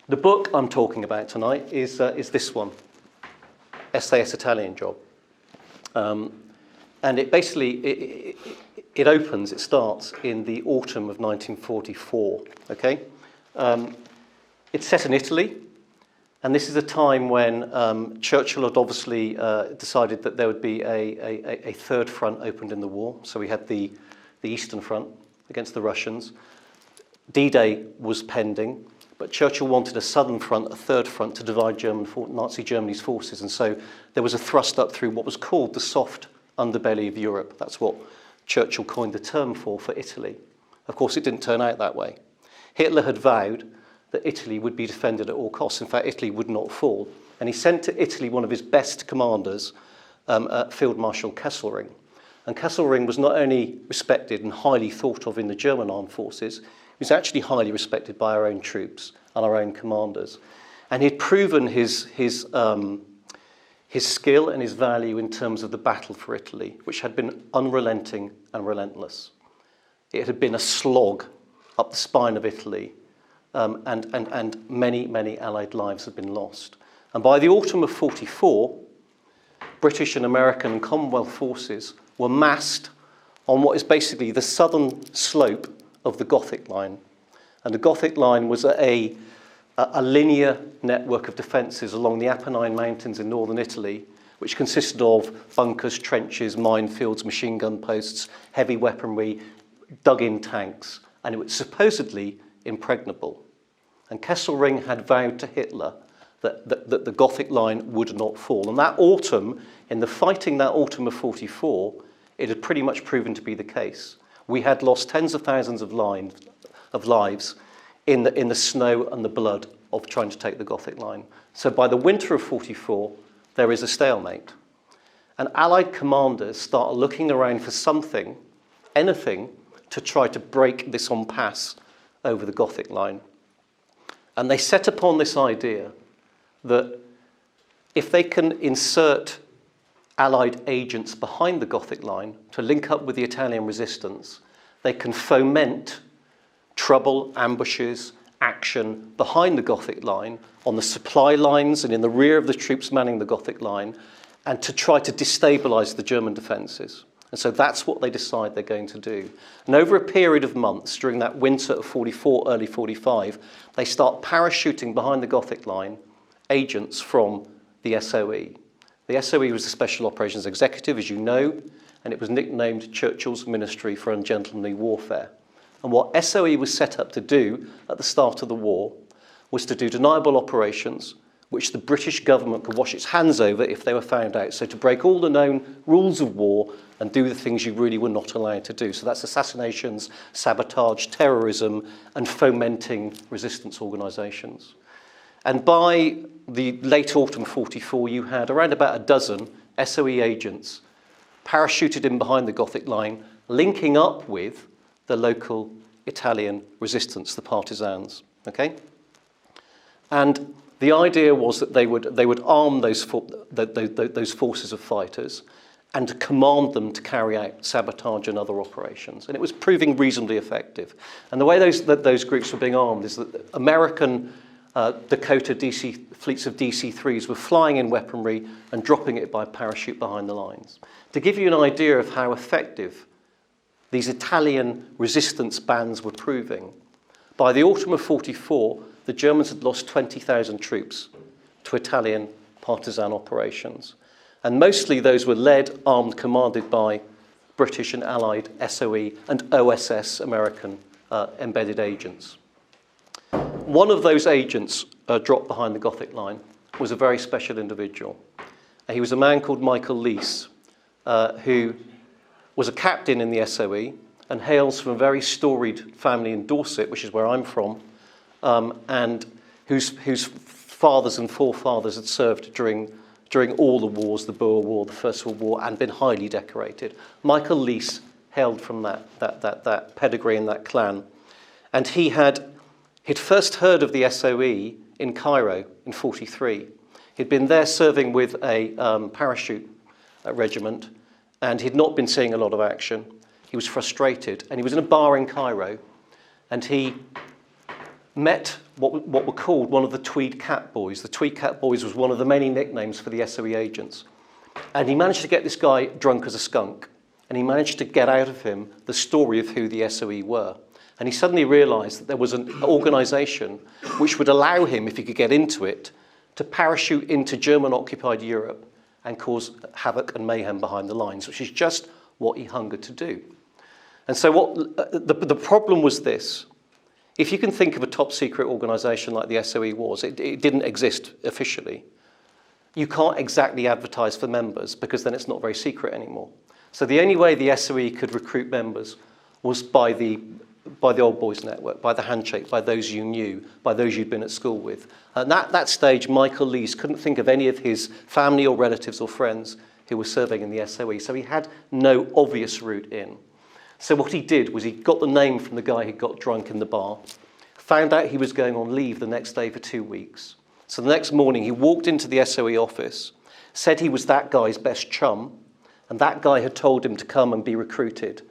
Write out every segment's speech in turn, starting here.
The book I'm talking about tonight is this one, SAS Italian Job. And it basically, it starts in the autumn of 1944, okay? It's set in Italy, and this is a time when Churchill had obviously decided that there would be a third front opened in the war. So we had the Eastern Front against the Russians. D-Day was pending, but Churchill wanted a southern front, a third front, to divide Nazi Germany's forces. And so there was a thrust up through what was called the soft underbelly of Europe. That's what Churchill coined the term for Italy. Of course, it didn't turn out that way. Hitler had vowed that Italy would be defended at all costs. In fact, Italy would not fall. And he sent to Italy one of his best commanders, Field Marshal Kesselring. And Kesselring was not only respected and highly thought of in the German armed forces, he was actually highly respected by our own troops and our own commanders. And he'd proven his skill and his value in terms of the battle for Italy, which had been unrelenting and relentless. It had been a slog up the spine of Italy, and many, many Allied lives had been lost. And by the autumn of 44, British and American and Commonwealth forces were massed on what is basically the southern slope of the Gothic Line. And the Gothic Line was a linear network of defences along the Apennine Mountains in northern Italy, which consisted of bunkers, trenches, minefields, machine gun posts, heavy weaponry, dug-in tanks, and it was supposedly impregnable. And Kesselring had vowed to Hitler that the Gothic Line would not fall. And that autumn, in the fighting that autumn of 44, it had pretty much proven to be the case. We had lost tens of thousands of lives in the snow and the blood of trying to take the Gothic Line. So by the winter of 44, there is a stalemate. And Allied commanders start looking around for something, anything, to try to break this impasse over the Gothic Line. And they set upon this idea that if they can insert Allied agents behind the Gothic Line to link up with the Italian resistance, they can foment trouble, ambushes, action behind the Gothic Line, on the supply lines and in the rear of the troops manning the Gothic Line, and to try to destabilise the German defences. And so that's what they decide they're going to do. And over a period of months, during that winter of 44, early 45, they start parachuting behind the Gothic Line agents from the SOE. The SOE was the Special Operations Executive, as you know, and it was nicknamed Churchill's Ministry for Ungentlemanly Warfare. And what SOE was set up to do at the start of the war was to do deniable operations, which the British government could wash its hands over if they were found out. So to break all the known rules of war and do the things you really were not allowed to do. So that's assassinations, sabotage, terrorism, and fomenting resistance organisations. And by the late autumn 44, you had around about a dozen SOE agents parachuted in behind the Gothic Line, linking up with the local Italian resistance, the partisans. Okay? And the idea was that they would arm those forces of fighters and command them to carry out sabotage and other operations. And it was proving reasonably effective. And the way those groups were being armed is that American Dakota fleets of DC-3s were flying in weaponry and dropping it by parachute behind the lines. To give you an idea of how effective these Italian resistance bands were proving, by the autumn of 44, the Germans had lost 20,000 troops to Italian partisan operations. And mostly those were led, armed, commanded by British and Allied SOE and OSS American embedded agents. One of those agents dropped behind the Gothic Line was a very special individual. He was a man called Michael Leese, who was a captain in the SOE and hails from a very storied family in Dorset, which is where I'm from, and whose fathers and forefathers had served during all the wars, the Boer War, the First World War, and been highly decorated. Michael Leese hailed from that pedigree and that clan. And he'd first heard of the SOE in Cairo in 43. He'd been there serving with a parachute regiment, and he'd not been seeing a lot of action. He was frustrated, and he was in a bar in Cairo, and he met what were called one of the Tweed Cat Boys. The Tweed Cat Boys was one of the many nicknames for the SOE agents. And he managed to get this guy drunk as a skunk. And he managed to get out of him the story of who the SOE were. And he suddenly realized that there was an organization which would allow him, if he could get into it, to parachute into German-occupied Europe and cause havoc and mayhem behind the lines, which is just what he hungered to do. And so the problem was this. If you can think of a top-secret organization like the SOE was, it didn't exist officially. You can't exactly advertise for members because then it's not very secret anymore. So the only way the SOE could recruit members was by the old boys network, by the handshake, by those you knew, by those you'd been at school with. And at that stage, Michael Leese couldn't think of any of his family or relatives or friends who were serving in the SOE, so he had no obvious route in. So what he did was he got the name from the guy who got drunk in the bar, found out he was going on leave the next day for 2 weeks. So the next morning, he walked into the SOE office, said he was that guy's best chum, and that guy had told him to come and be recruited.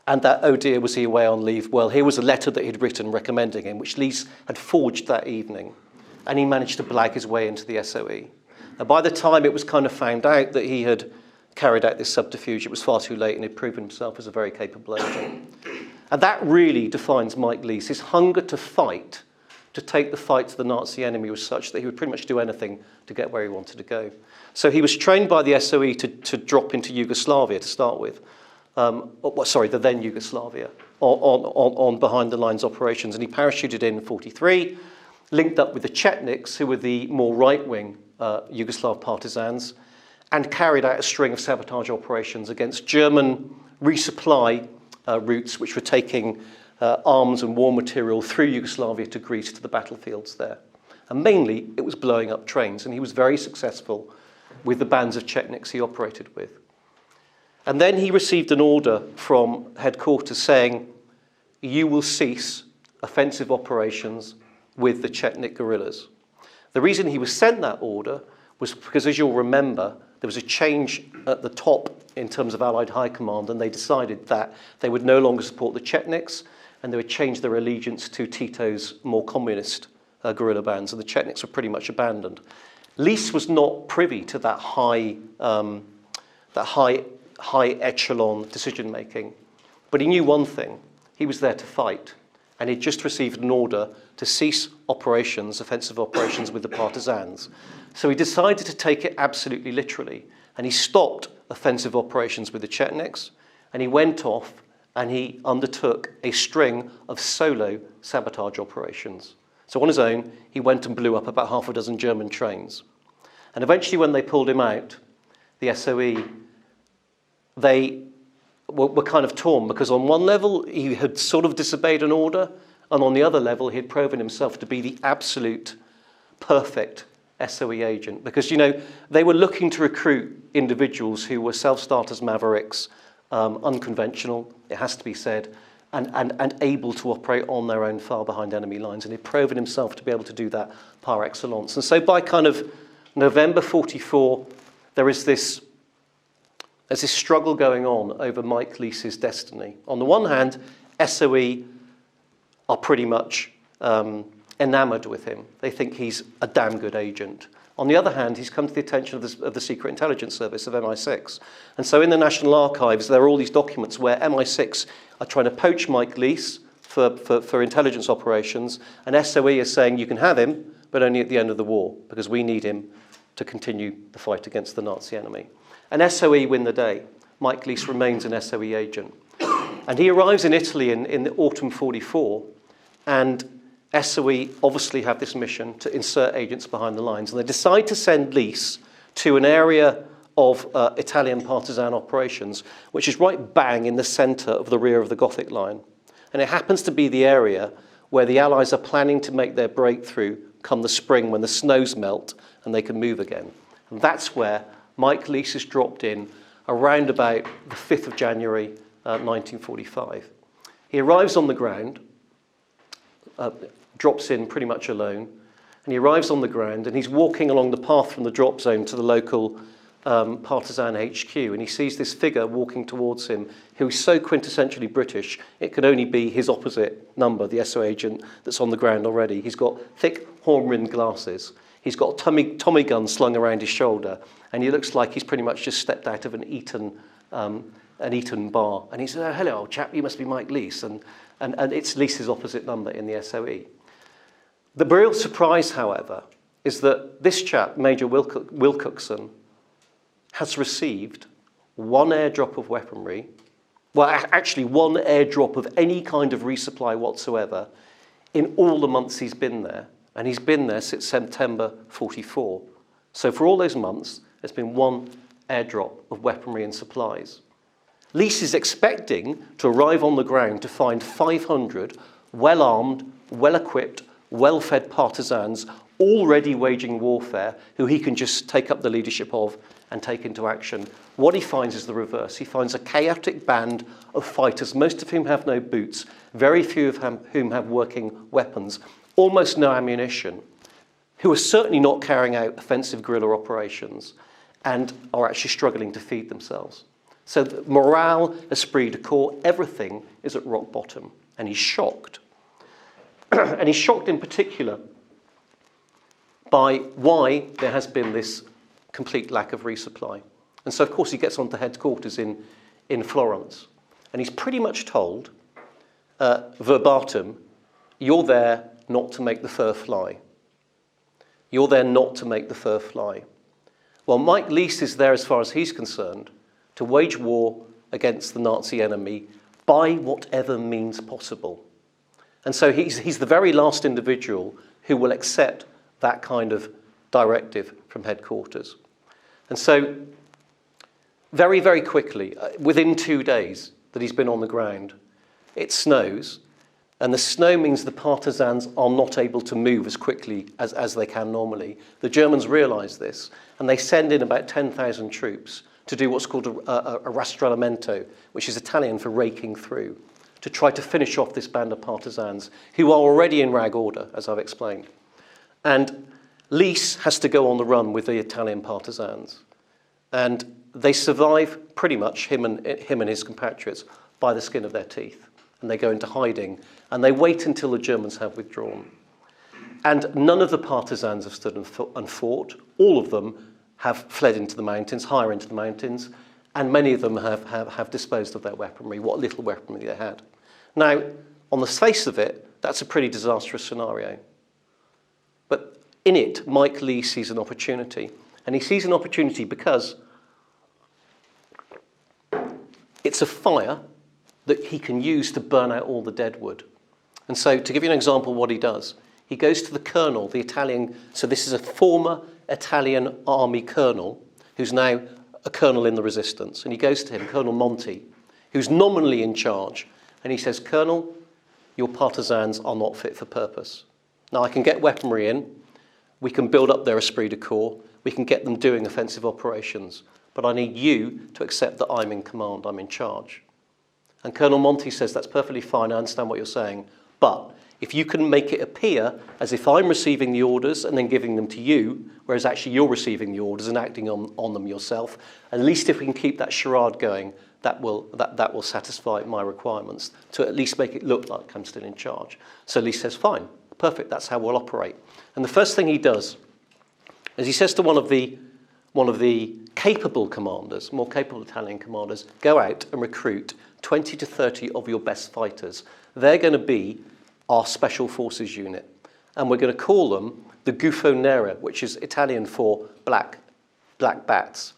And that, oh dear, was he away on leave? Well, here was a letter that he'd written recommending him, which Leese had forged that evening. And he managed to blag his way into the SOE. And by the time it was kind of found out that he had carried out this subterfuge, it was far too late and he'd proven himself as a very capable agent. And that really defines Mike Leese. His hunger to fight, to take the fight to the Nazi enemy, was such that he would pretty much do anything to get where he wanted to go. So he was trained by the SOE to drop into Yugoslavia to start with. The then Yugoslavia, on behind-the-lines operations. And he parachuted in 1943, linked up with the Chetniks, who were the more right-wing Yugoslav partisans, and carried out a string of sabotage operations against German resupply routes, which were taking arms and war material through Yugoslavia to Greece to the battlefields there. And mainly, it was blowing up trains, and he was very successful with the bands of Chetniks he operated with. And then he received an order from headquarters saying, you will cease offensive operations with the Chetnik guerrillas. The reason he was sent that order was because, as you'll remember, there was a change at the top in terms of Allied High Command, and they decided that they would no longer support the Chetniks, and they would change their allegiance to Tito's more communist guerrilla bands, and the Chetniks were pretty much abandoned. Leese was not privy to that high echelon decision making, but he knew one thing: he was there to fight, and he'd just received an order to cease operations, offensive operations with the partisans. So he decided to take it absolutely literally, and he stopped offensive operations with the Chetniks, and he went off and he undertook a string of solo sabotage operations. So on his own, he went and blew up about 6 German trains. And eventually, when they pulled him out, the SOE, they were kind of torn, because on one level, he had sort of disobeyed an order, and on the other level, he had proven himself to be the absolute perfect SOE agent. Because, you know, they were looking to recruit individuals who were self-starters mavericks, unconventional, it has to be said, and able to operate on their own far behind enemy lines. And he'd proven himself to be able to do that par excellence. And so by kind of November 1944, there's this struggle going on over Mike Leese's destiny. On the one hand, SOE are pretty much enamored with him. They think he's a damn good agent. On the other hand, he's come to the attention of the Secret Intelligence Service, of MI6. And so in the National Archives, there are all these documents where MI6 are trying to poach Mike Leese for intelligence operations, and SOE is saying, you can have him, but only at the end of the war, because we need him to continue the fight against the Nazi enemy. And SOE win the day. Mike Leese remains an SOE agent. And he arrives in Italy in the autumn 1944, and SOE obviously have this mission to insert agents behind the lines. And they decide to send Leese to an area of Italian partisan operations, which is right bang in the center of the rear of the Gothic line. And it happens to be the area where the Allies are planning to make their breakthrough come the spring, when the snows melt and they can move again. And that's where Mike Leese is dropped in around about the 5th of January 1945. He arrives on the ground, drops in pretty much alone, and he arrives on the ground and he's walking along the path from the drop zone to the local partisan HQ, and he sees this figure walking towards him who's so quintessentially British, it could only be his opposite number, the SO agent that's on the ground already. He's got thick horn-rimmed glasses. He's got a Tommy gun slung around his shoulder, and he looks like he's pretty much just stepped out of an Eton bar. And he says, "Oh, hello, old chap, you must be Mike Leese." And it's Leese's opposite number in the SOE. The real surprise, however, is that this chap, Major Wilcoxon, has received one airdrop of weaponry, well, actually one airdrop of any kind of resupply whatsoever in all the months he's been there. And he's been there since September 44. So for all those months, there's been one airdrop of weaponry and supplies. Leese is expecting to arrive on the ground to find 500 well-armed, well-equipped, well-fed partisans already waging warfare who he can just take up the leadership of and take into action. What he finds is the reverse. He finds a chaotic band of fighters, most of whom have no boots, very few of whom have working weapons, almost no ammunition, who are certainly not carrying out offensive guerrilla operations and are actually struggling to feed themselves. So the morale, esprit de corps, everything is at rock bottom, and he's shocked. And he's shocked in particular by why there has been this complete lack of resupply. And so, of course, he gets onto headquarters in Florence, and he's pretty much told, verbatim, "You're there not to make the fur fly. You're there not to make the fur fly." Well, Mike Leese is there, as far as he's concerned, to wage war against the Nazi enemy by whatever means possible. And so he's the very last individual who will accept that kind of directive from headquarters. And so very, very quickly, within 2 days that he's been on the ground, it snows. And the snow means the partisans are not able to move as quickly as they can normally. The Germans realise this, and they send in about 10,000 troops to do what's called a rastrellamento, which is Italian for raking through, to try to finish off this band of partisans who are already in rag order, as I've explained. And Leese has to go on the run with the Italian partisans. And they survive pretty much, him and his compatriots, by the skin of their teeth. And they go into hiding, and they wait until the Germans have withdrawn. And none of the partisans have stood and fought. All of them have fled into the mountains, higher into the mountains, and many of them have disposed of their weaponry, what little weaponry they had. Now, on the face of it, that's a pretty disastrous scenario. But in it, Mike Lee sees an opportunity. And he sees an opportunity because it's a fire that he can use to burn out all the dead wood. And so, to give you an example of what he does, he goes to the colonel, the Italian, so this is a former Italian army colonel, who's now a colonel in the resistance. And he goes to him, Colonel Monti, who's nominally in charge. And he says, "Colonel, your partisans are not fit for purpose. Now, I can get weaponry in, we can build up their esprit de corps, we can get them doing offensive operations, but I need you to accept that I'm in command, I'm in charge." And Colonel Monti says, "That's perfectly fine, I understand what you're saying, but if you can make it appear as if I'm receiving the orders and then giving them to you, whereas actually you're receiving the orders and acting on them yourself, at least if we can keep that charade going, that will satisfy my requirements to at least make it look like I'm still in charge." So Lee says, "Fine, perfect, that's how we'll operate." And the first thing he does is he says to one of the capable commanders, more capable Italian commanders, "Go out and recruit 20 to 30 of your best fighters. They're going to be our special forces unit. And we're going to call them the Gufo Nera, which is Italian for black bats.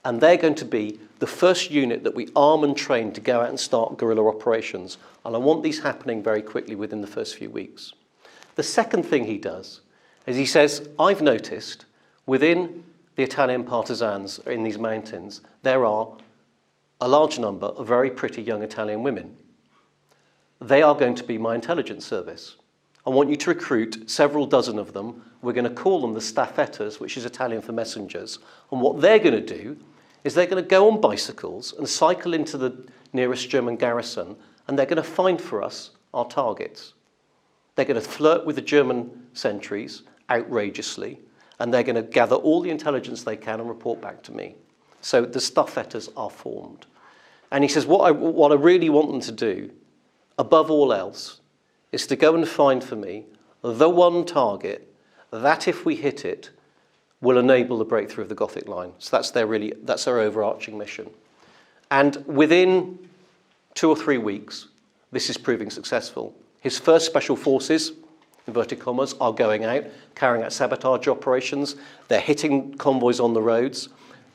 And they're going to be the first unit that we arm and train to go out and start guerrilla operations. And I want these happening very quickly within the first few weeks." The second thing he does is he says, "I've noticed within the Italian partisans in these mountains, there are a large number of very pretty young Italian women. They are going to be my intelligence service. I want you to recruit several dozen of them. We're going to call them the staffettas, which is Italian for messengers. And what they're going to do is they're going to go on bicycles and cycle into the nearest German garrison, and they're going to find for us our targets. They're going to flirt with the German sentries outrageously, and they're going to gather all the intelligence they can and report back to me. So the staffetters are formed. And he says, what I really want them to do, above all else, is to go and find for me the one target that, if we hit it, will enable the breakthrough of the Gothic line. So that's their overarching mission. And within 2 or 3 weeks, this is proving successful. His first special forces, inverted commas, are going out, carrying out sabotage operations. They're hitting convoys on the roads.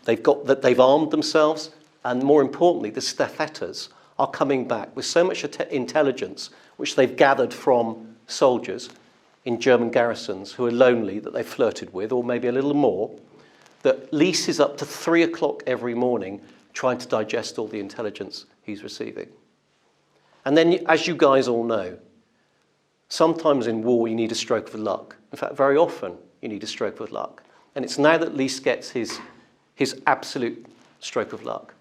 They've armed themselves. And more importantly, the staffetters are coming back with so much intelligence, which they've gathered from soldiers in German garrisons who are lonely, that they've flirted with, or maybe a little more, that Lys is up to 3 o'clock every morning trying to digest all the intelligence he's receiving. And then, as you guys all know, sometimes in war you need a stroke of luck. In fact, very often you need a stroke of luck. And it's now that Lys gets his absolute stroke of luck.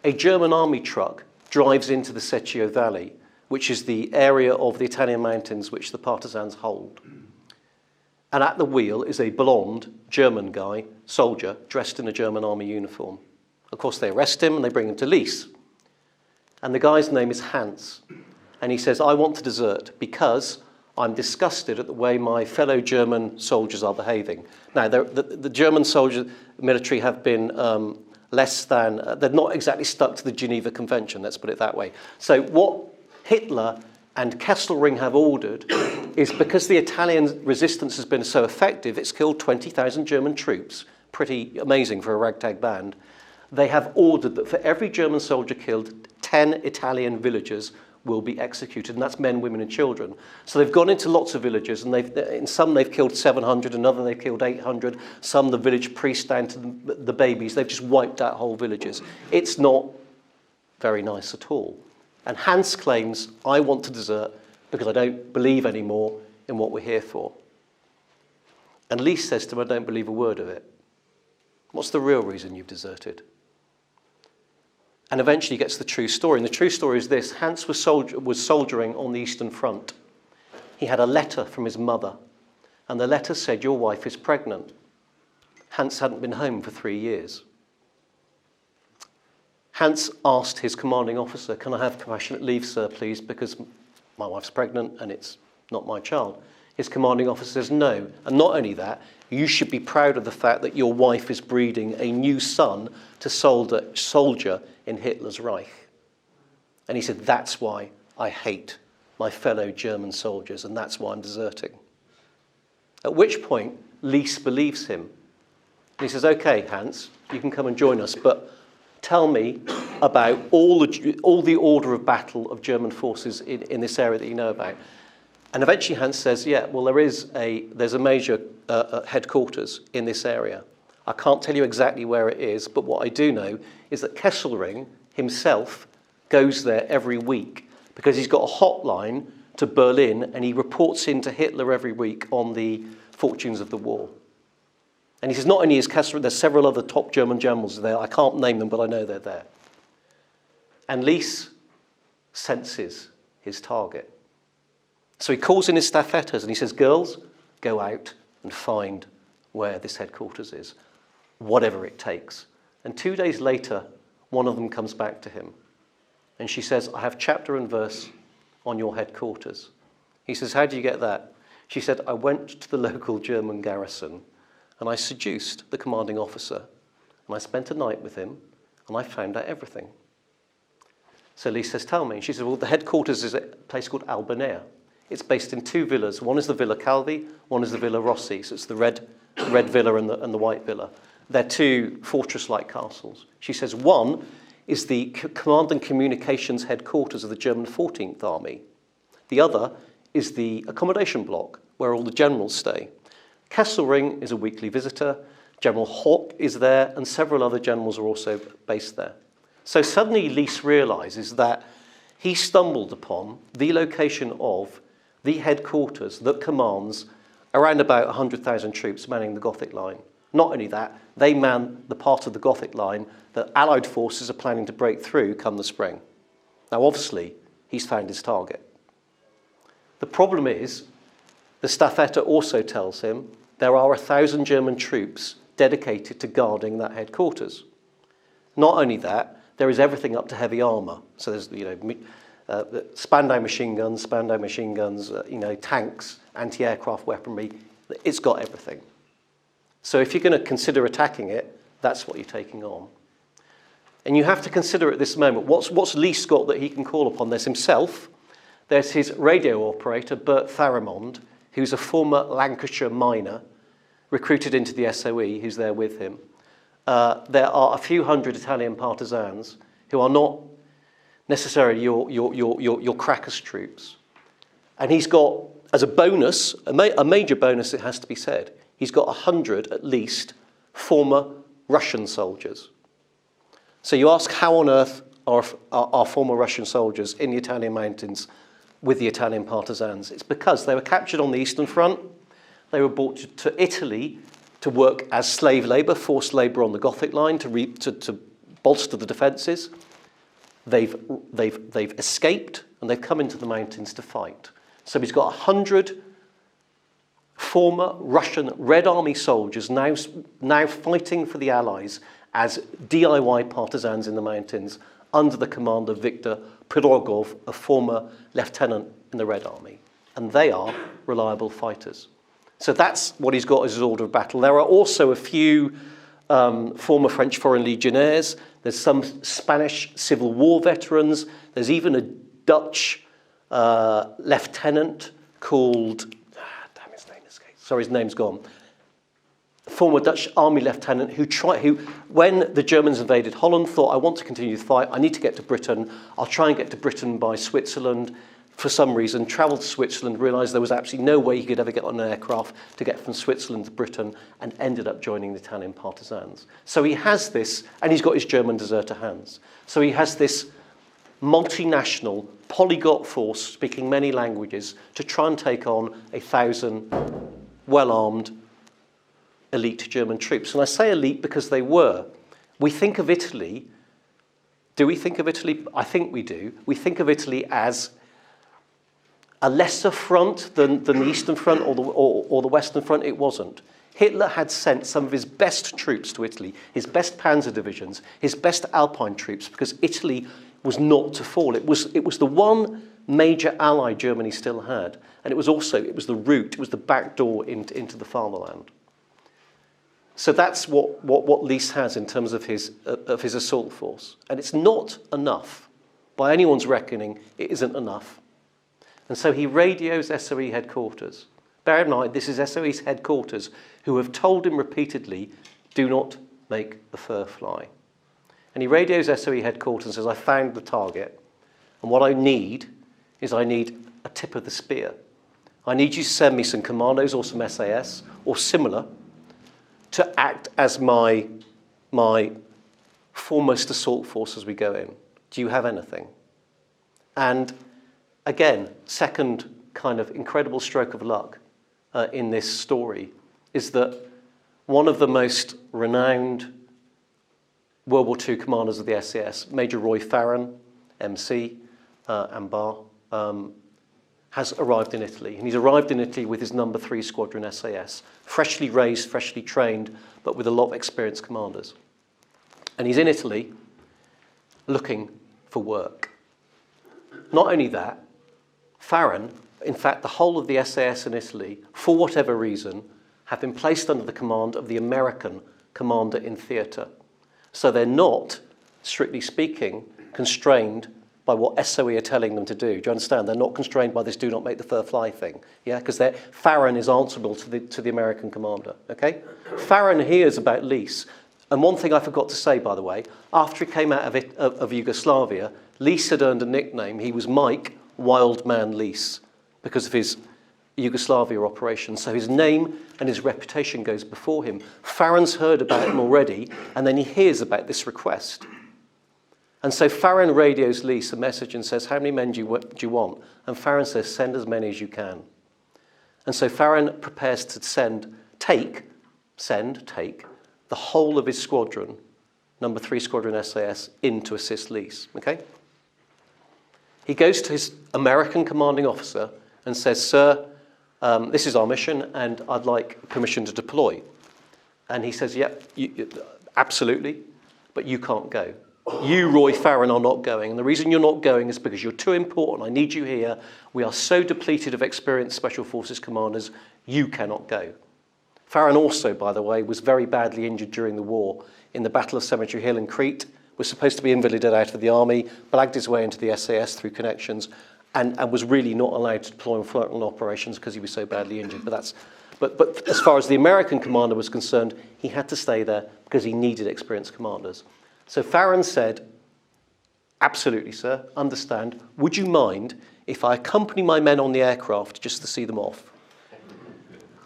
A German army truck drives into the Secchio Valley, which is the area of the Italian mountains which the partisans hold. And at the wheel is a blonde German guy, soldier, dressed in a German army uniform. Of course, they arrest him and they bring him to Lys. And the guy's name is Hans. And he says, I want to desert because I'm disgusted at the way my fellow German soldiers are behaving. Now, the German military have been they're not exactly stuck to the Geneva Convention, let's put it that way. So what Hitler and Kesselring have ordered is, because the Italian resistance has been so effective, it's killed 20,000 German troops, pretty amazing for a ragtag band. They have ordered that for every German soldier killed, 10 Italian villagers will be executed, and that's men, women, and children. So they've gone into lots of villages, and in some they've killed 700, another they've killed 800, some the village priests down to the babies. They've just wiped out whole villages. It's not very nice at all. And Hans claims, I want to desert because I don't believe anymore in what we're here for. And Lys says to him, I don't believe a word of it. What's the real reason you've deserted? And eventually he gets the true story. And the true story is this. Hans was soldiering on the Eastern Front. He had a letter from his mother. And the letter said, your wife is pregnant. Hans hadn't been home for 3 years. Hans asked his commanding officer, can I have compassionate leave, sir, please, because my wife's pregnant and it's not my child. His commanding officer says, no. And not only that, you should be proud of the fact that your wife is breeding a new son to soldier in Hitler's Reich. And he said, that's why I hate my fellow German soldiers, and that's why I'm deserting. At which point, Lys believes him. And he says, okay, Hans, you can come and join us, but tell me about all the order of battle of German forces in this area that you know about. And eventually Hans says, yeah, well, there's a major headquarters in this area. I can't tell you exactly where it is, but what I do know is that Kesselring himself goes there every week because he's got a hotline to Berlin and he reports in to Hitler every week on the fortunes of the war. And he says not only is Kesselring, there's several other top German generals there. I can't name them, but I know they're there. And Lys senses his target. So he calls in his staffetters and he says, girls, go out and find where this headquarters is, whatever it takes. And 2 days later, one of them comes back to him. And she says, I have chapter and verse on your headquarters. He says, how do you get that? She said, I went to the local German garrison and I seduced the commanding officer. And I spent a night with him and I found out everything. So Lys says, tell me. And she says, well, the headquarters is a place called Albanea. It's based in 2 villas. One is the Villa Calvi, one is the Villa Rossi. So it's the red villa and the white villa. They're 2 fortress-like castles. She says one is the command and communications headquarters of the German 14th Army. The other is the accommodation block where all the generals stay. Kesselring is a weekly visitor. General Hock is there, and several other generals are also based there. So suddenly Lys realizes that he stumbled upon the location of the headquarters that commands around about 100,000 troops manning the Gothic line. Not only that, they man the part of the Gothic line that Allied forces are planning to break through come the spring. Now, obviously, he's found his target. The problem is, the staffetta also tells him there are 1,000 German troops dedicated to guarding that headquarters. Not only that, there is everything up to heavy armour. So there's, Spandau machine guns, tanks, anti-aircraft weaponry. It's got everything. So if you're going to consider attacking it, that's what you're taking on. And you have to consider at this moment, what's Lys got that he can call upon? There's himself, there's his radio operator, Bert Tharamond, who's a former Lancashire miner, recruited into the SOE, who's there with him. There are a few hundred Italian partisans who are not necessarily your Cracker's troops. And he's got, as a bonus, a major bonus, it has to be said, he's got 100 at least former Russian soldiers. So you ask, how on earth are former Russian soldiers in the Italian mountains with the Italian partisans? It's because they were captured on the Eastern Front. They were brought to Italy to work as slave labour, forced labour on the Gothic line to bolster the defences. They've escaped and they've come into the mountains to fight. So he's got 100 former Russian Red Army soldiers now fighting for the Allies as DIY partisans in the mountains under the command of Viktor Pirogov, a former lieutenant in the Red Army. And they are reliable fighters. So that's what he's got as his order of battle. There are also a few former French Foreign Legionnaires. There's some Spanish Civil War veterans. There's even a Dutch lieutenant called, his name escapes. Sorry, his name's gone. Former Dutch army lieutenant who, when the Germans invaded Holland, thought, I want to continue the fight, I need to get to Britain, I'll try and get to Britain by Switzerland. For some reason, travelled to Switzerland, realised there was absolutely no way he could ever get on an aircraft to get from Switzerland to Britain, and ended up joining the Italian partisans. So he has this, and he's got his German deserter hands. So he has this multinational, polyglot force speaking many languages to try and take on 1,000 well-armed elite German troops. And I say elite because they were. We think of Italy, do we think of Italy? I think we do. We think of Italy as a lesser front than the Eastern Front or the Western Front. It wasn't. Hitler had sent some of his best troops to Italy, his best panzer divisions, his best Alpine troops, because Italy was not to fall. It was the one major ally Germany still had. And it was the route, it was the back door into the fatherland. So that's what Lys has in terms of his assault force. And it's not enough. By anyone's reckoning, it isn't enough. And so he radios SOE headquarters. Bear in mind, this is SOE's headquarters, who have told him repeatedly, do not make the fur fly. And he radios SOE headquarters and says, I found the target. And what I need is a tip of the spear. I need you to send me some commandos or some SAS or similar to act as my foremost assault force as we go in. Do you have anything? And again, second kind of incredible stroke of luck in this story is that one of the most renowned World War II commanders of the SAS, Major Roy Farren, MC, Ambar, has arrived in Italy. And he's arrived in Italy with his number 3 Squadron SAS, freshly raised, freshly trained, but with a lot of experienced commanders. And he's in Italy looking for work. Not only that, Farren, in fact, the whole of the SAS in Italy, for whatever reason, have been placed under the command of the American commander in theatre. So they're not, strictly speaking, constrained by what SOE are telling them to do. Do you understand? They're not constrained by this do not make the fur fly thing. Yeah, because Farren is answerable to the American commander. Okay? Farren hears about Lys. And one thing I forgot to say, by the way, after he came out of Yugoslavia, Lys had earned a nickname. He was Mike Wild Man Lys because of his Yugoslavia operation. So his name and his reputation goes before him. Farren's heard about him already, and then he hears about this request. And so Farren radios Lys a message and says, how many men do you want? And Farren says, send as many as you can. And so Farren prepares to take the whole of his squadron, number 3 Squadron SAS, in to assist Lys. Okay? He goes to his American commanding officer and says, sir, this is our mission and I'd like permission to deploy. And he says, yep, absolutely. but you can't go. You, Roy Farren, are not going. And the reason you're not going is because you're too important. I need you here. We are so depleted of experienced Special Forces commanders, you cannot go. Farren also, by the way, was very badly injured during the war in the Battle of Cemetery Hill in Crete, was supposed to be invalided out of the army, blagged his way into the SAS through connections, and was really not allowed to deploy on frontline operations because he was so badly injured. But as far as the American commander was concerned, he had to stay there because he needed experienced commanders. So Farren said, absolutely, sir, understand. Would you mind if I accompany my men on the aircraft just to see them off?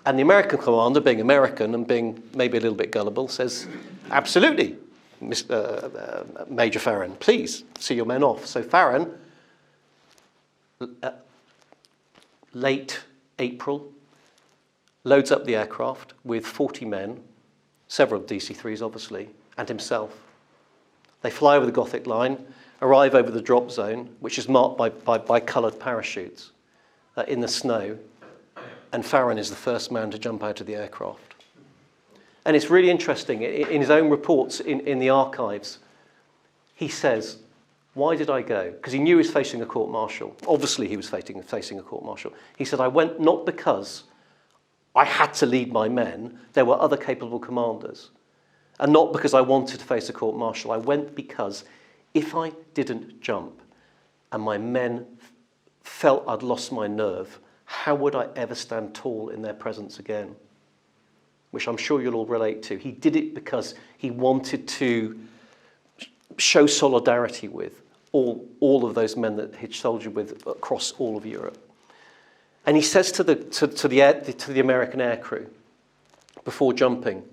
And the American commander, being American and being maybe a little bit gullible, says, absolutely, Major Farren, please see your men off. So Farren, late April, loads up the aircraft with 40 men, several DC-3s obviously, and himself. They fly over the Gothic line, arrive over the drop zone, which is marked by coloured parachutes in the snow, and Farren is the first man to jump out of the aircraft. And it's really interesting, in his own reports in the archives, he says, why did I go? Because he knew he was facing a court-martial. Obviously he was facing a court-martial. He said, I went not because I had to lead my men, there were other capable commanders. And not because I wanted to face a court-martial. I went because if I didn't jump and my men felt I'd lost my nerve, how would I ever stand tall in their presence again? Which I'm sure you'll all relate to. He did it because he wanted to show solidarity with all of those men that he'd soldiered with across all of Europe. And he says to the American aircrew before jumping,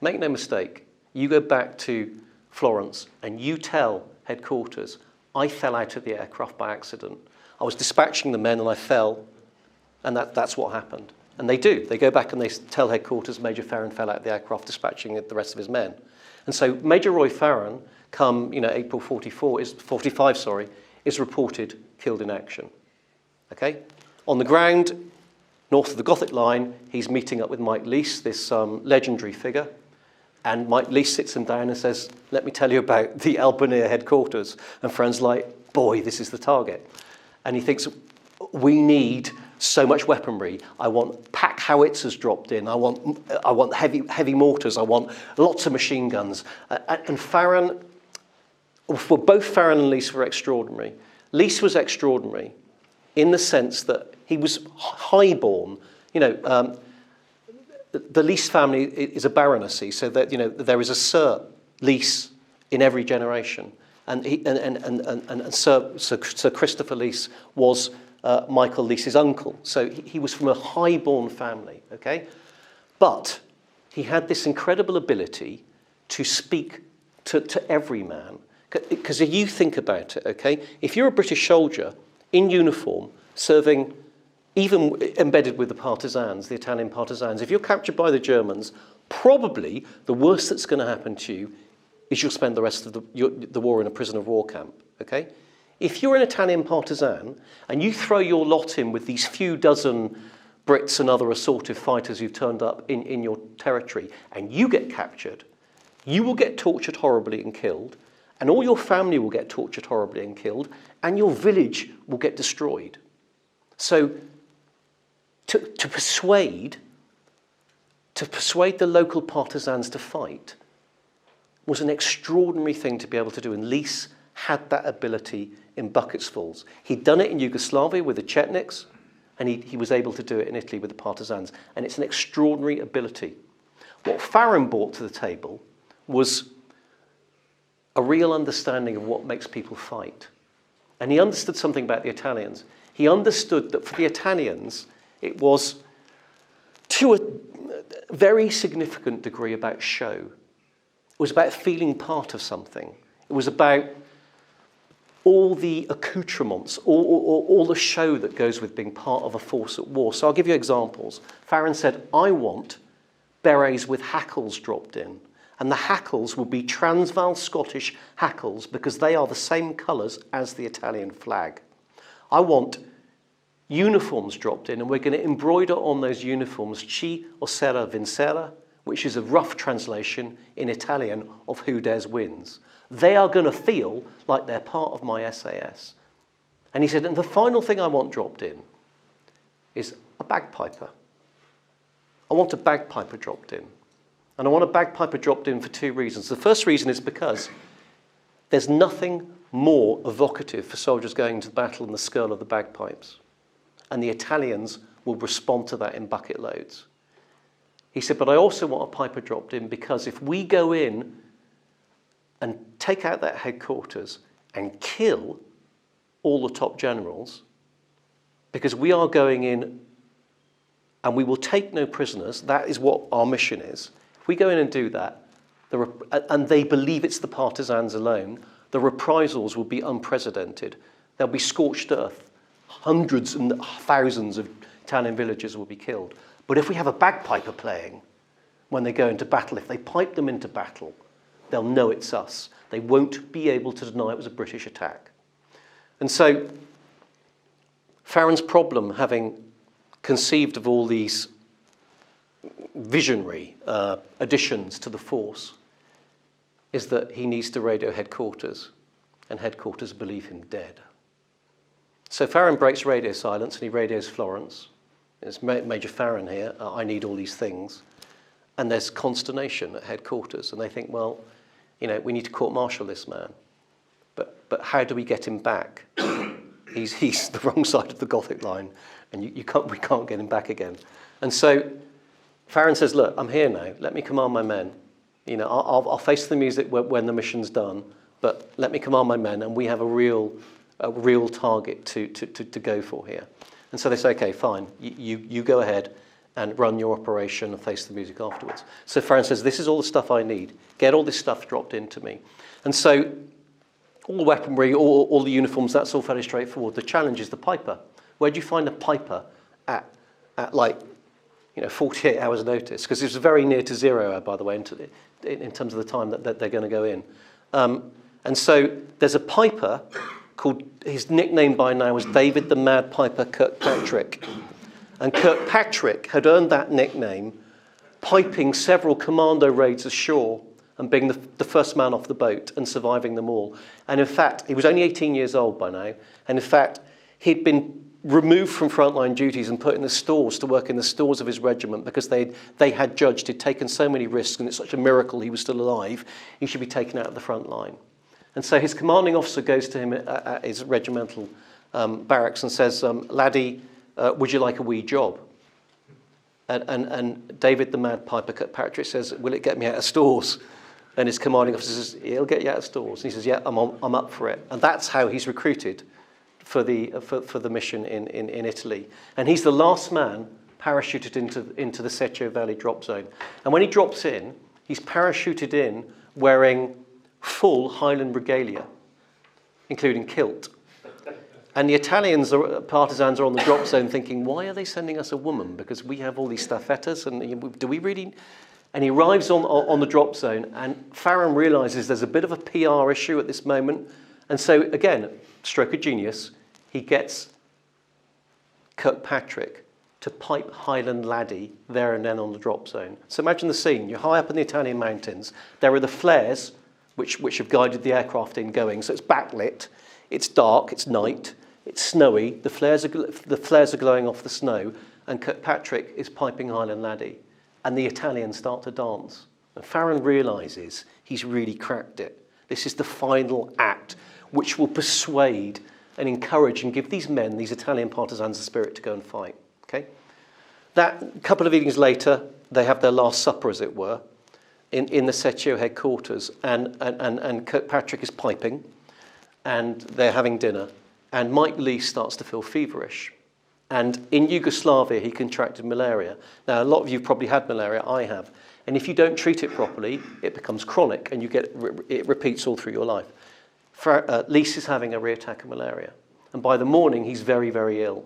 make no mistake, you go back to Florence and you tell headquarters, I fell out of the aircraft by accident. I was dispatching the men and I fell, and that's what happened. And they do. They go back and they tell headquarters Major Farren fell out of the aircraft dispatching the rest of his men. And so Major Roy Farren, come April 45, is reported killed in action. Okay? On the ground, north of the Gothic line, he's meeting up with Mike Leese, this legendary figure. And Mike Leese sits him down and says, let me tell you about the Albania headquarters. And Farren's like, boy, this is the target. And he thinks, we need so much weaponry. I want pack howitzers dropped in. I want heavy mortars. I want lots of machine guns. And Farren, well, both Farren and Leese were extraordinary. Leese was extraordinary in the sense that he was highborn. The Leese family is a baronetcy, so that there is a Sir Leese in every generation, and Sir Christopher Leese was Michael Leese's uncle, so he was from a highborn family. Okay, but he had this incredible ability to speak to every man. Because if you think about it, okay, if you're a British soldier in uniform serving, even embedded with the partisans, the Italian partisans, if you're captured by the Germans, probably the worst that's going to happen to you is you'll spend the rest of the war in a prisoner of war camp, okay? If you're an Italian partisan and you throw your lot in with these few dozen Brits and other assortive fighters who've turned up in your territory and you get captured, you will get tortured horribly and killed, and all your family will get tortured horribly and killed, and your village will get destroyed. So to persuade the local partisans to fight was an extraordinary thing to be able to do, and Leese had that ability in bucketsfuls. He'd done it in Yugoslavia with the Chetniks, and he was able to do it in Italy with the partisans, and it's an extraordinary ability. What Farren brought to the table was a real understanding of what makes people fight. And he understood something about the Italians. He understood that for the Italians, it was to a very significant degree about show. It was about feeling part of something. It was about all the accoutrements, all the show that goes with being part of a force at war. So I'll give you examples. Farren said, I want berets with hackles dropped in. And the hackles will be Transvaal Scottish hackles because they are the same colours as the Italian flag. I want uniforms dropped in, and we're going to embroider on those uniforms Ci Osera Vincera, which is a rough translation in Italian of who dares wins. They are going to feel like they're part of my SAS. And he said, and the final thing I want dropped in is a bagpiper. I want a bagpiper dropped in. And I want a bagpiper dropped in for two reasons. The first reason is because there's nothing more evocative for soldiers going into battle than the skirl of the bagpipes. And the Italians will respond to that in bucket loads. He said, but I also want a piper dropped in because if we go in and take out that headquarters and kill all the top generals, because we are going in and we will take no prisoners, that is what our mission is. If we go in and do that, and they believe it's the partisans alone, the reprisals will be unprecedented. There'll be scorched earth. Hundreds and thousands of Italian villages will be killed. But if we have a bagpiper playing when they go into battle, if they pipe them into battle, they'll know it's us. They won't be able to deny it was a British attack. And so Farron's problem, having conceived of all these visionary additions to the force, is that he needs to radio headquarters, and headquarters believe him dead. So Farron breaks radio silence and he radios Florence. It's Major Farron here, I need all these things. And there's consternation at headquarters, and they think, well, you know, we need to court-martial this man. But how do we get him back? He's the wrong side of the Gothic line, and we can't get him back again. And so Farron says, look, I'm here now, let me command my men. You know, I'll face the music when the mission's done, but let me command my men, and we have a real target to go for here. And so they say, okay, fine, you go ahead and run your operation and face the music afterwards. So Farron says, this is all the stuff I need. Get all this stuff dropped into me. And so all the weaponry, all the uniforms, that's all fairly straightforward. The challenge is the piper. Where do you find a piper at like, 48 hours notice? Because it's very near to 0 hour, by the way, in terms of the time that they're going to go in. And so there's a piper called, his nickname by now was David the Mad Piper Kirkpatrick. And Kirkpatrick had earned that nickname piping several commando raids ashore and being the first man off the boat and surviving them all. And in fact, he was only 18 years old by now. And in fact, he'd been removed from frontline duties and put in the stores to work in the stores of his regiment because they had judged he'd taken so many risks and it's such a miracle he was still alive, he should be taken out of the front line. And so his commanding officer goes to him at his regimental barracks and says, laddie, would you like a wee job? And David the Mad Piper Kirkpatrick says, will it get me out of stores? And his commanding officer says, it'll get you out of stores. And he says, yeah, I'm up for it. And that's how he's recruited for the mission in Italy. And he's the last man parachuted into the Secchio Valley drop zone. And when he drops in, he's parachuted in wearing full Highland regalia, including kilt. And the Italians, partisans, are on the drop zone thinking, why are they sending us a woman? Because we have all these staffettas, and do we really? And he arrives on the drop zone, and Farron realizes there's a bit of a PR issue at this moment. And so, again, stroke of genius, he gets Kirkpatrick to pipe Highland Laddie there and then on the drop zone. So imagine the scene. You're high up in the Italian mountains. There are the flares, which have guided the aircraft in going. So it's backlit, it's dark, it's night, it's snowy, the flares are glowing off the snow, and Kirkpatrick is piping Highland Laddie. And the Italians start to dance. And Farron realizes he's really cracked it. This is the final act, which will persuade and encourage and give these men, these Italian partisans, the spirit to go and fight. Okay? That couple of evenings later, they have their last supper, as it were, in the Secchio headquarters, and Kirkpatrick is piping, and they're having dinner, and Mike Lee starts to feel feverish. And in Yugoslavia, he contracted malaria. Now, a lot of you probably had malaria, I have. And if you don't treat it properly, it becomes chronic, and it repeats all through your life. Lees is having a reattack of malaria. And by the morning, he's very, very ill.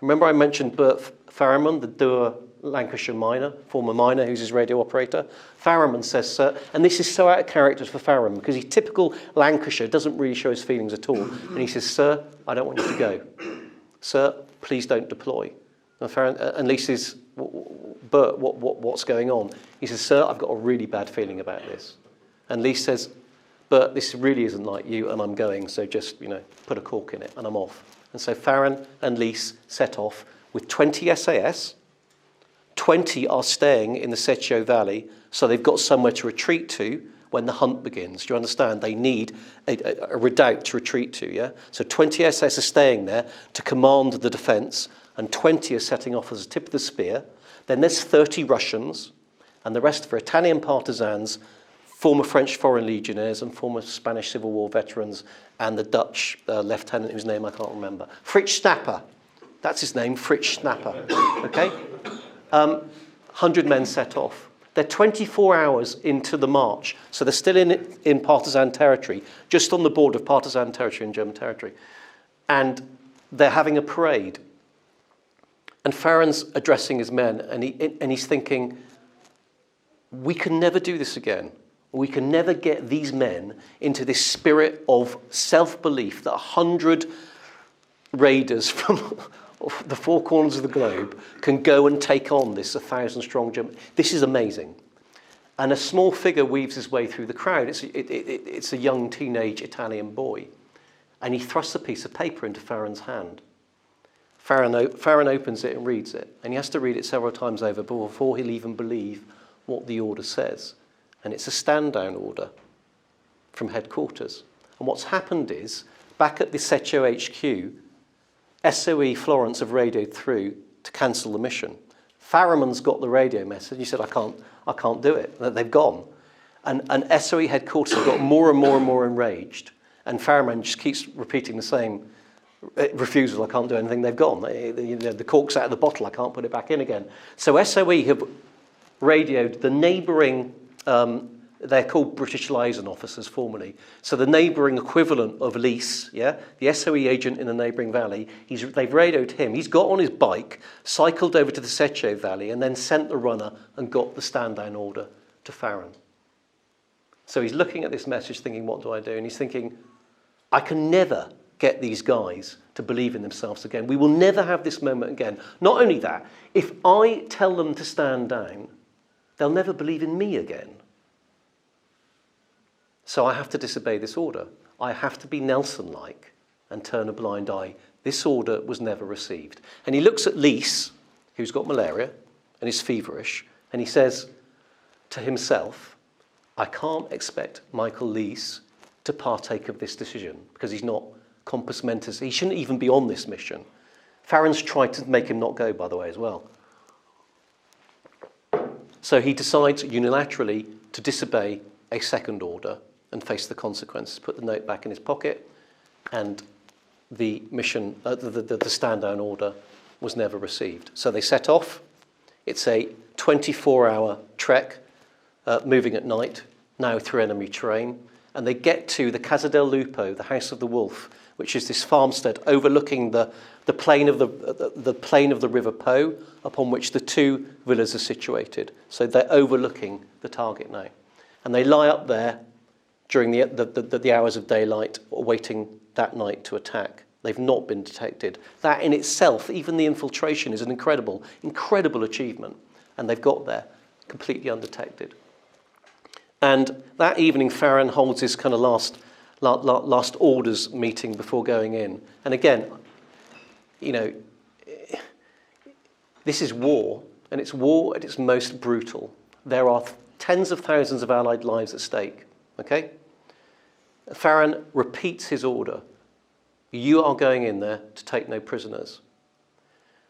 Remember I mentioned Bert Farriman, the Doer Lancashire miner, former miner, who's his radio operator? Farriman says, sir, and this is so out of character for Farriman, because he's typical Lancashire, doesn't really show his feelings at all. And he says, sir, I don't want you to go. Sir, please don't deploy. And Lees says, Bert, what's going on? He says, sir, I've got a really bad feeling about this. And Lise says, Bert, this really isn't like you, and I'm going, so just, put a cork in it, and I'm off. And so Farron and Lise set off with 20 SAS. 20 are staying in the Secchio Valley, so they've got somewhere to retreat to when the hunt begins. Do you understand? They need a redoubt to retreat to, yeah? So 20 SS are staying there to command the defence, and 20 are setting off as a tip of the spear. Then there's 30 Russians, and the rest are Italian partisans, former French Foreign Legionnaires, and former Spanish Civil War veterans, and the Dutch lieutenant whose name I can't remember. Fritz Snapper. That's his name, Fritz Snapper. Okay? 100 men set off. They're 24 hours into the march, so they're still in partisan territory, just on the border of partisan territory and German territory. And they're having a parade. And Farron's addressing his men, and he's thinking, we can never do this again. We can never get these men into this spirit of self-belief that 100 raiders from the four corners of the globe can go and take on this 1,000-strong German. This is amazing. And a small figure weaves his way through the crowd. It's a young teenage Italian boy. And he thrusts a piece of paper into Farron's hand. Farron opens it and reads it. And he has to read it several times over before he'll even believe what the order says. And it's a stand-down order from headquarters. And what's happened is, back at the Secchio HQ, SOE Florence have radioed through to cancel the mission. Farraman's got the radio message. He said, I can't do it. They've gone. And SOE headquarters have got more and more and more enraged. And Farraman just keeps repeating the same refusal. I can't do anything. They've gone. The cork's out of the bottle. I can't put it back in again. So SOE have radioed the neighbouring, they're called British liaison officers formerly. So the neighbouring equivalent of Lise, yeah, the SOE agent in the neighbouring valley, they've radioed him. He's got on his bike, cycled over to the Secchio Valley, and then sent the runner and got the stand-down order to Farron. So he's looking at this message thinking, what do I do? And he's thinking, I can never get these guys to believe in themselves again. We will never have this moment again. Not only that, if I tell them to stand down, they'll never believe in me again. So I have to disobey this order. I have to be Nelson-like and turn a blind eye. This order was never received. And he looks at Lise, who's got malaria and is feverish, and he says to himself, I can't expect Michael Lise to partake of this decision because he's not compos mentis. He shouldn't even be on this mission. Farron's tried to make him not go, by the way, as well. So he decides unilaterally to disobey a second order and face the consequences, put the note back in his pocket, and the mission, the stand-down order was never received. So they set off. It's a 24-hour trek, moving at night, now through enemy terrain, and they get to the Casa del Lupo, the House of the Wolf, which is this farmstead overlooking the plain of the River Po, upon which the two villas are situated. So they're overlooking the target now, and they lie up there during the hours of daylight, waiting that night to attack. They've not been detected. That in itself, even the infiltration, is an incredible achievement. And they've got there completely undetected. And that evening, Farron holds his kind of last orders meeting before going in. And again, this is war, and it's war at its most brutal. There are tens of thousands of Allied lives at stake. Okay? Farron repeats his order. You are going in there to take no prisoners.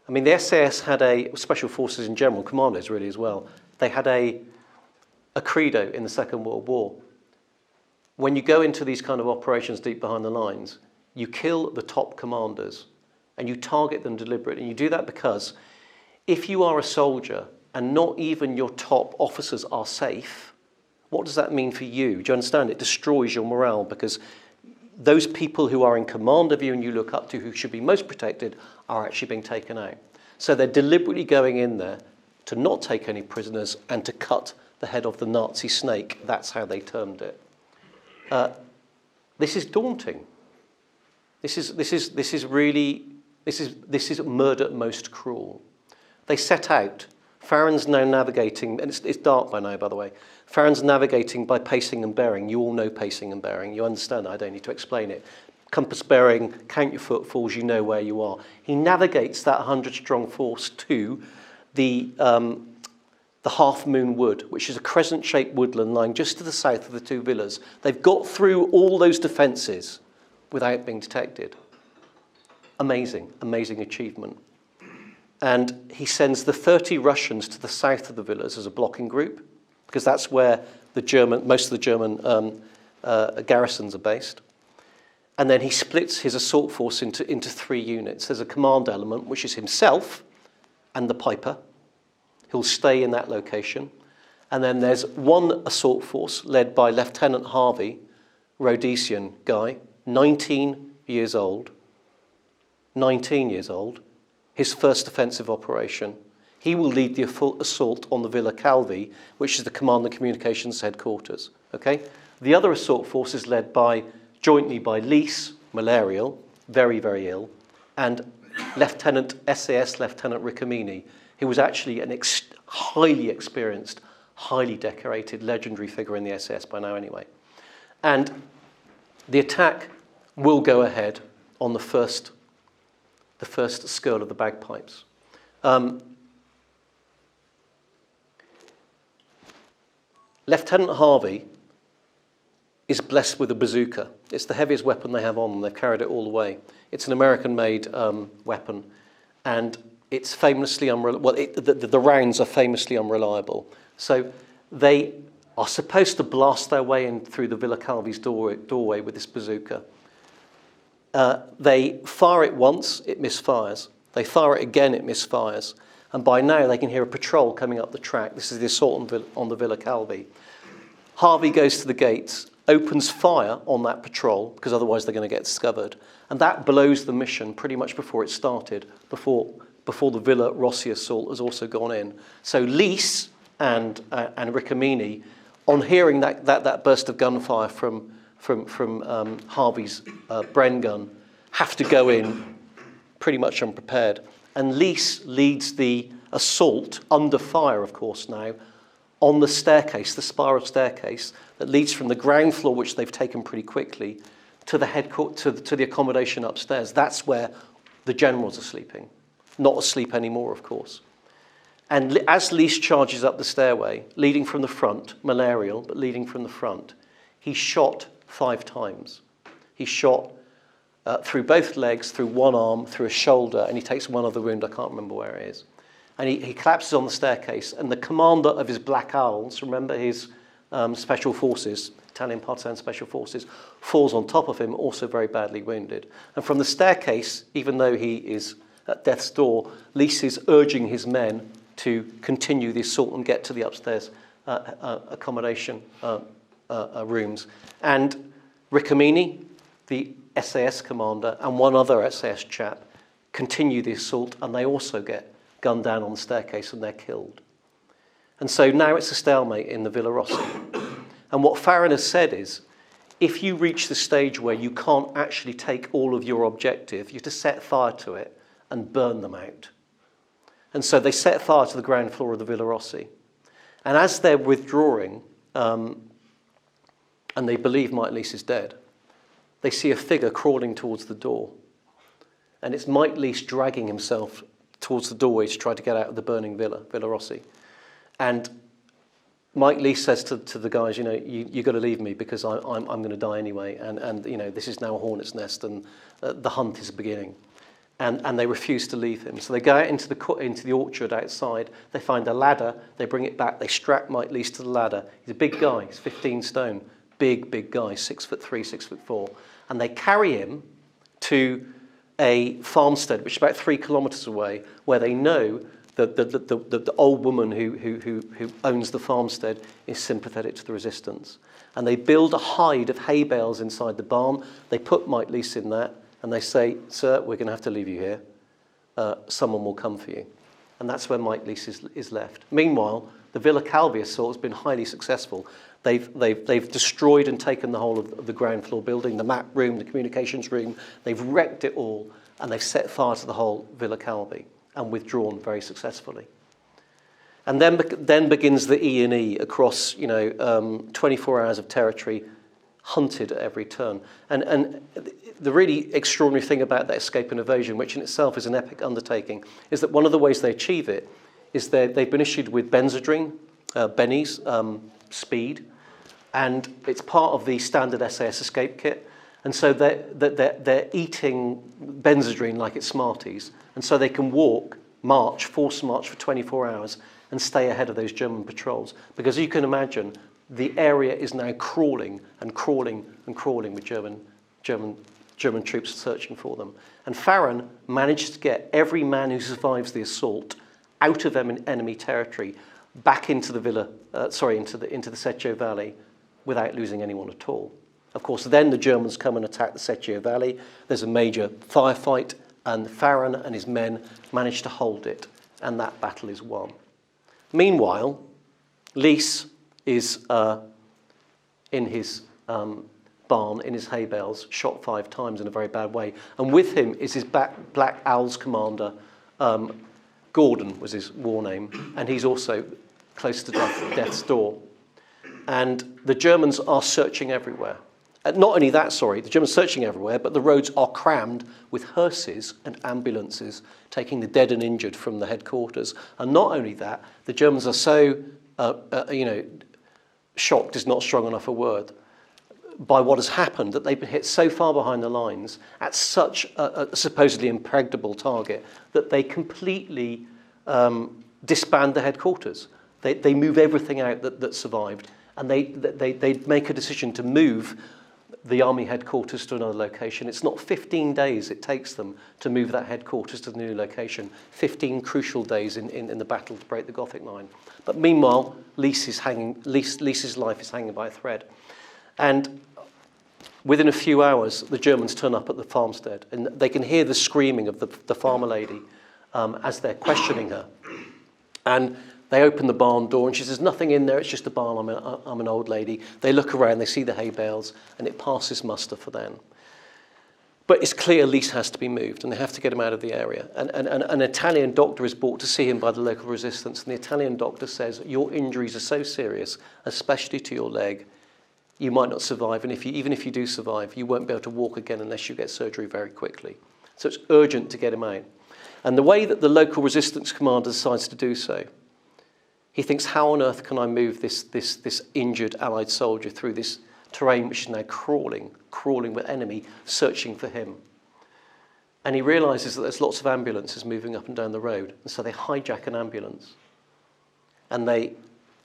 I mean, the SAS had Special Forces in general, commandos really as well, they had a credo in the Second World War. When you go into these kind of operations deep behind the lines, you kill the top commanders and you target them deliberately. And you do that because if you are a soldier and not even your top officers are safe, what does that mean for you? Do you understand? It destroys your morale because those people who are in command of you and you look up to, who should be most protected, are actually being taken out. So they're deliberately going in there to not take any prisoners and to cut the head of the Nazi snake. That's how they termed it. This is daunting. This is murder most cruel. They set out Farron's now navigating, and it's dark by now, by the way. Farron's navigating by pacing and bearing. You all know pacing and bearing. You understand that. I don't need to explain it. Compass bearing, count your footfalls, you know where you are. He navigates that 100-strong force to the Half Moon Wood, which is a crescent-shaped woodland lying just to the south of the two villas. They've got through all those defences without being detected. Amazing, amazing achievement. And he sends the 30 Russians to the south of the villas as a blocking group, because that's where most of the German garrisons are based. And then he splits his assault force into 3 units. There's a command element, which is himself and the piper. He'll stay in that location. And then there's one assault force led by Lieutenant Harvey, Rhodesian guy, 19 years old. 19 years old. His first offensive operation. He will lead the assault on the Villa Calvi, which is the Command and Communications headquarters. Okay? The other assault force is led jointly by Lise, malarial, very, very ill, and SAS Lieutenant Riccomini, who was actually an highly experienced, highly decorated, legendary figure in the SAS by now anyway. And the attack will go ahead on the first skirl of the bagpipes. Lieutenant Harvey is blessed with a bazooka. It's the heaviest weapon they have on them. They've carried it all the way. It's an American-made weapon, and it's famously unreliable. Well, the rounds are famously unreliable. So they are supposed to blast their way in through the Villa Calvi's doorway with this bazooka. They fire it once, it misfires. They fire it again, it misfires. And by now they can hear a patrol coming up the track. This is the assault on the Villa Calvi. Harvey goes to the gates, opens fire on that patrol, because otherwise they're going to get discovered. And that blows the mission pretty much before it started, before the Villa Rossi assault has also gone in. So Lise and Riccomini, on hearing that burst of gunfire from Harvey's Bren gun, have to go in pretty much unprepared. And Lise leads the assault, under fire of course now, on the staircase, the spiral staircase, that leads from the ground floor, which they've taken pretty quickly, to the accommodation upstairs. That's where the generals are sleeping. Not asleep anymore, of course. And as Lise charges up the stairway, leading from the front, malarial, but leading from the front, he's shot 5 times. He's shot through both legs, through one arm, through a shoulder, and he takes one other wound, I can't remember where it is. And he collapses on the staircase, and the commander of his Black Owls, remember his special forces, Italian Partisan Special Forces, falls on top of him, also very badly wounded. And from the staircase, even though he is at death's door, Lise is urging his men to continue the assault and get to the upstairs accommodation rooms. And Riccomini, the SAS commander, and one other SAS chap continue the assault, and they also get gunned down on the staircase and they're killed. And so now it's a stalemate in the Villa Rossi. And what Farron has said is, if you reach the stage where you can't actually take all of your objective, you have to set fire to it and burn them out. And so they set fire to the ground floor of the Villa Rossi. And as they're withdrawing, and they believe Mike Lise is dead, they see a figure crawling towards the door. And it's Mike Lise dragging himself towards the doorway to try to get out of the burning Villa Rossi. And Mike Lise says to the guys, you got to leave me because I'm going to die anyway. And this is now a hornet's nest, and the hunt is beginning. And they refuse to leave him. So they go out into the orchard outside. They find a ladder. They bring it back. They strap Mike Lise to the ladder. He's a big guy. He's 15 stone. Big guy, 6'3", 6'4". And they carry him to a farmstead, which is about 3 kilometres away, where they know that the old woman who owns the farmstead is sympathetic to the resistance. And they build a hide of hay bales inside the barn. They put Mike Lise in that, and they say, "Sir, we're going to have to leave you here. Someone will come for you." And that's where Mike Lise is left. Meanwhile, the Villa Calvi assault has been highly successful. They've destroyed and taken the whole of the ground floor building, the map room, the communications room. They've wrecked it all, and they've set fire to the whole Villa Calvi and withdrawn very successfully. And then begins the E&E across, 24 hours of territory, hunted at every turn. And the really extraordinary thing about that escape and evasion, which in itself is an epic undertaking, is that one of the ways they achieve it is they've been issued with benzodrine, bennies, speed, and it's part of the standard SAS escape kit. And so they're eating benzodrine like it's Smarties, and so they can force march for 24 hours and stay ahead of those German patrols. Because you can imagine, the area is now crawling and crawling and crawling with German troops searching for them. And Farron managed to get every man who survives the assault out of enemy territory back into the into the Secchio Valley without losing anyone at all. Of course, then the Germans come and attack the Secchio Valley. There's a major firefight, and Farron and his men manage to hold it, and that battle is won. Meanwhile, Lys is in his barn, in his hay bales, shot 5 times in a very bad way. And with him is his Black Owls commander, Gordon was his war name, and he's also close to death's door. And the Germans are searching everywhere. Not only that, the Germans are searching everywhere, but the roads are crammed with hearses and ambulances taking the dead and injured from the headquarters. And not only that, the Germans are so, shocked is not strong enough a word, by what has happened, that they've been hit so far behind the lines at such a supposedly impregnable target that they completely disband the headquarters. They move everything out that survived, and they make a decision to move the army headquarters to another location. It's not 15 days it takes them to move that headquarters to the new location, 15 crucial days in the battle to break the Gothic line. But meanwhile, Lys's life is hanging by a thread. And within a few hours, the Germans turn up at the farmstead, and they can hear the screaming of the farmer lady as they're questioning her. And they open the barn door, and she says, "Nothing in there, it's just a barn, I'm an old lady." They look around, they see the hay bales, and it passes muster for them. But it's clear Lys has to be moved, and they have to get him out of the area. And an Italian doctor is brought to see him by the local resistance, and the Italian doctor says, "Your injuries are so serious, especially to your leg, you might not survive, and even if you do survive, you won't be able to walk again unless you get surgery very quickly." So it's urgent to get him out. And the way that the local resistance commander decides to do so, he thinks, how on earth can I move this injured Allied soldier through this terrain which is now crawling with enemy searching for him? And he realises that there's lots of ambulances moving up and down the road, and so they hijack an ambulance, and they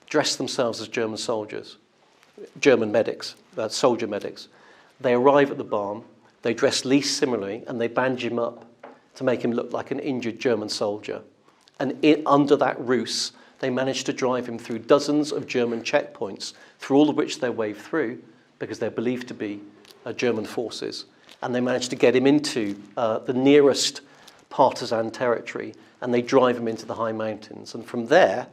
dress themselves as German soldiers, German medics, soldier medics. They arrive at the barn, they dress Lys similarly, and they bandage him up to make him look like an injured German soldier. And under that ruse, they manage to drive him through dozens of German checkpoints, through all of which they wave through, because they're believed to be German forces. And they manage to get him into the nearest partisan territory, and they drive him into the high mountains. And from there,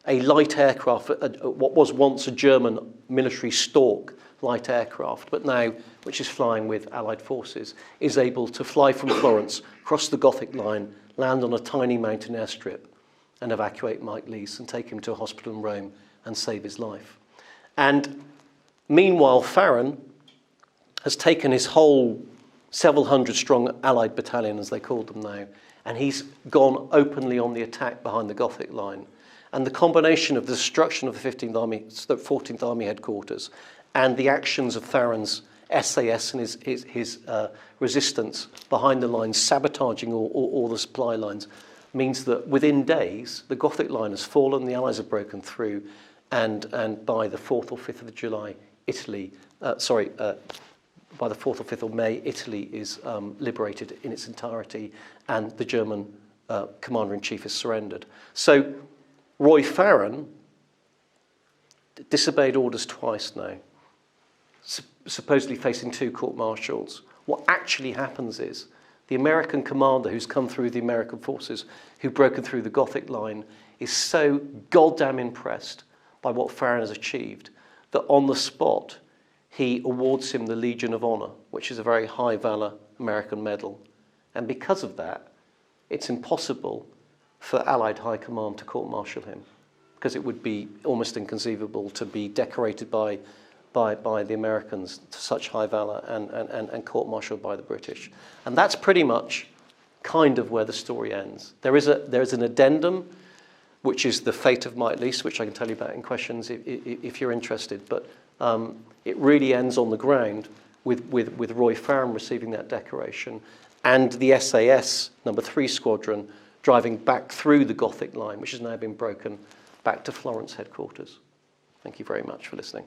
a light aircraft, what was once a German military Stork light aircraft, but now which is flying with Allied forces, is able to fly from Florence, cross the Gothic line, land on a tiny mountain airstrip, and evacuate Mike Lys and take him to a hospital in Rome and save his life. And meanwhile, Farron has taken his whole several hundred strong Allied battalion, as they called them now, and he's gone openly on the attack behind the Gothic line. And the combination of the destruction of the 14th Army headquarters and the actions of Farron's SAS and his resistance behind the lines, sabotaging all the supply lines, means that within days, the Gothic line has fallen, the Allies have broken through, and by the 4th or 5th of July, by the 4th or 5th of May, Italy is liberated in its entirety, and the German commander-in-chief is surrendered. So Roy Farron disobeyed orders twice now, supposedly facing 2 court-martials. What actually happens is the American commander who's come through the American forces, who've broken through the Gothic line, is so goddamn impressed by what Farron has achieved that on the spot he awards him the Legion of Honor, which is a very high valor American medal. And because of that, it's impossible for Allied High Command to court-martial him, because it would be almost inconceivable to be decorated by the Americans to such high valor and court-martialed by the British. And that's pretty much kind of where the story ends. There is an addendum, which is the fate of Mike Lease, which I can tell you about in questions if you're interested. But it really ends on the ground with Roy Farram receiving that decoration and the SAS number 3 squadron driving back through the Gothic line, which has now been broken, back to Florence headquarters. Thank you very much for listening.